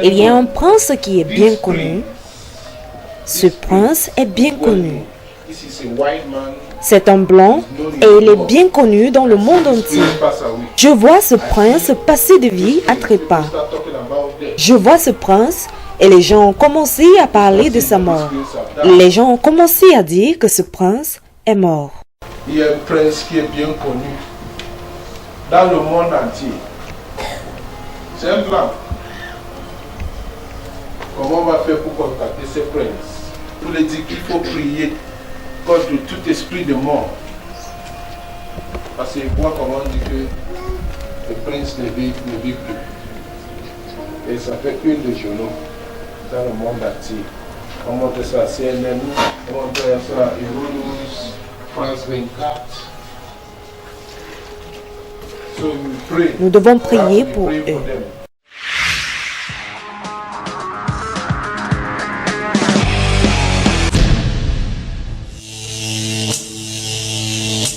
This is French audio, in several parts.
Il y a un prince qui est bien connu. Ce prince est bien connu. C'est un blanc et il est bien connu dans le monde entier. Je vois ce prince passer de vie à trépas. Je vois ce prince et les gens ont commencé à parler de sa mort. Les gens ont commencé à dire que ce prince est mort. Il y a un prince qui est bien connu dans le monde entier. C'est un blanc. Comment on va faire pour contacter ce prince? Pour lui dire qu'il faut prier contre tout esprit de mort. Parce qu'il voit comment on dit que le prince ne vit plus. Et ça fait une de journaux dans le monde entier. On montre ça à CNN, on montre ça à Euronews, France 24. Nous devons prier pour eux.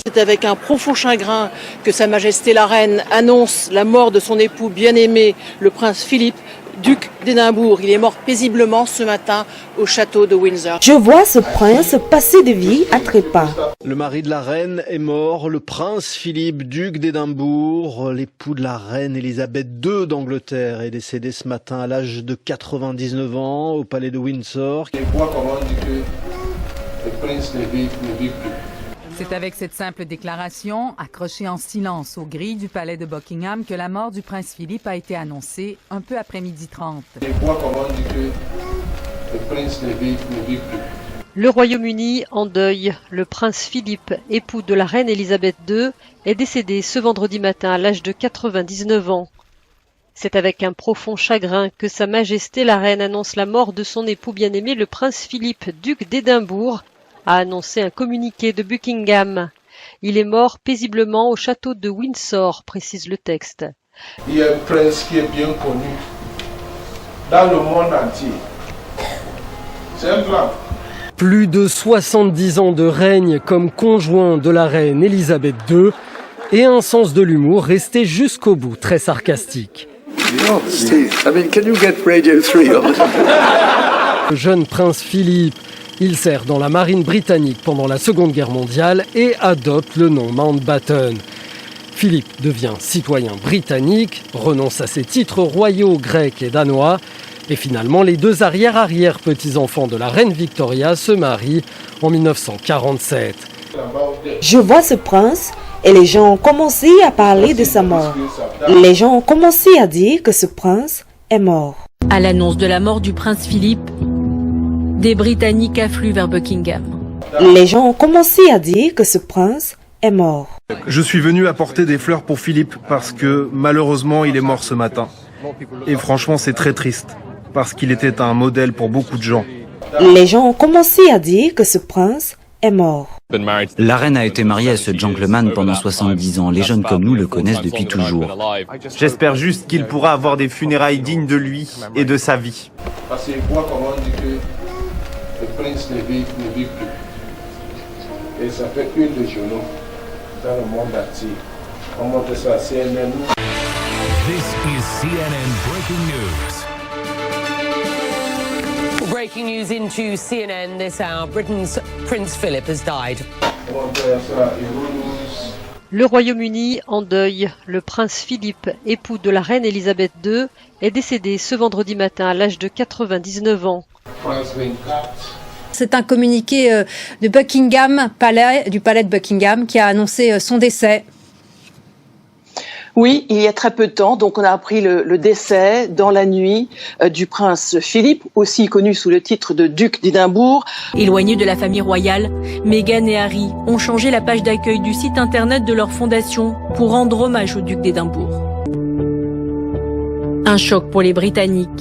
C'est avec un profond chagrin que Sa Majesté la Reine annonce la mort de son époux bien-aimé, le prince Philippe, duc d'Édimbourg. Il est mort paisiblement ce matin au château de Windsor. Je vois ce prince passer de vie à trépas. Le mari de la reine est mort, le prince Philippe, duc d'Édimbourg, l'époux de la reine Elisabeth II d'Angleterre, est décédé ce matin à l'âge de 99 ans au palais de Windsor. Et voit comment on dit que le prince ne vit plus. C'est avec cette simple déclaration, accrochée en silence aux grilles du palais de Buckingham, que la mort du prince Philippe a été annoncée un peu après 12h30. Et voit comment on dit que le prince ne vit plus. Le Royaume-Uni en deuil. Le prince Philippe, époux de la reine Elisabeth II, est décédé ce vendredi matin à l'âge de 99 ans. C'est avec un profond chagrin que Sa Majesté la reine annonce la mort de son époux bien-aimé, le prince Philippe, duc d'Édimbourg, a annoncé un communiqué de Buckingham. Il est mort paisiblement au château de Windsor, précise le texte. Il y a un prince qui est bien connu dans le monde entier. C'est un blanc. Plus de 70 ans de règne comme conjoint de la reine Elisabeth II et un sens de l'humour resté jusqu'au bout, très sarcastique. Oh, Steve, I mean, can you get Radio 3 on? Le jeune prince Philippe, il sert dans la marine britannique pendant la Seconde Guerre mondiale et adopte le nom Mountbatten. Philippe devient citoyen britannique, renonce à ses titres royaux grecs et danois. Et finalement, les deux arrière-petits-enfants de la reine Victoria se marient en 1947. Je vois ce prince et les gens ont commencé à parler de sa mort. Les gens ont commencé à dire que ce prince est mort. À l'annonce de la mort du prince Philippe, des Britanniques affluent vers Buckingham. Les gens ont commencé à dire que ce prince est mort. Je suis venu apporter des fleurs pour Philippe parce que malheureusement il est mort ce matin. Et franchement c'est très triste parce qu'il était un modèle pour beaucoup de gens. Les gens ont commencé à dire que ce prince est mort. La reine a été mariée à ce gentleman pendant 70 ans. Les jeunes comme nous le connaissent depuis toujours. J'espère juste qu'il pourra avoir des funérailles dignes de lui et de sa vie. Parce qu'il voit comment on dit que le prince ne vit plus. Et ça fait une de journaux dans le monde entier. On montre ça à CNN. This is CNN Breaking News. Breaking news into CNN this hour. Britain's Prince Philip has died. Le Royaume-Uni en deuil. Le prince Philippe, époux de la reine Elisabeth II, est décédé ce vendredi matin à l'âge de 99 ans. C'est un communiqué de Buckingham, du palais de Buckingham, qui a annoncé son décès. Oui, il y a très peu de temps, donc on a appris le décès dans la nuit du prince Philippe, aussi connu sous le titre de duc d'Édimbourg. Éloignés de la famille royale, Meghan et Harry ont changé la page d'accueil du site internet de leur fondation pour rendre hommage au duc d'Édimbourg. Un choc pour les Britanniques.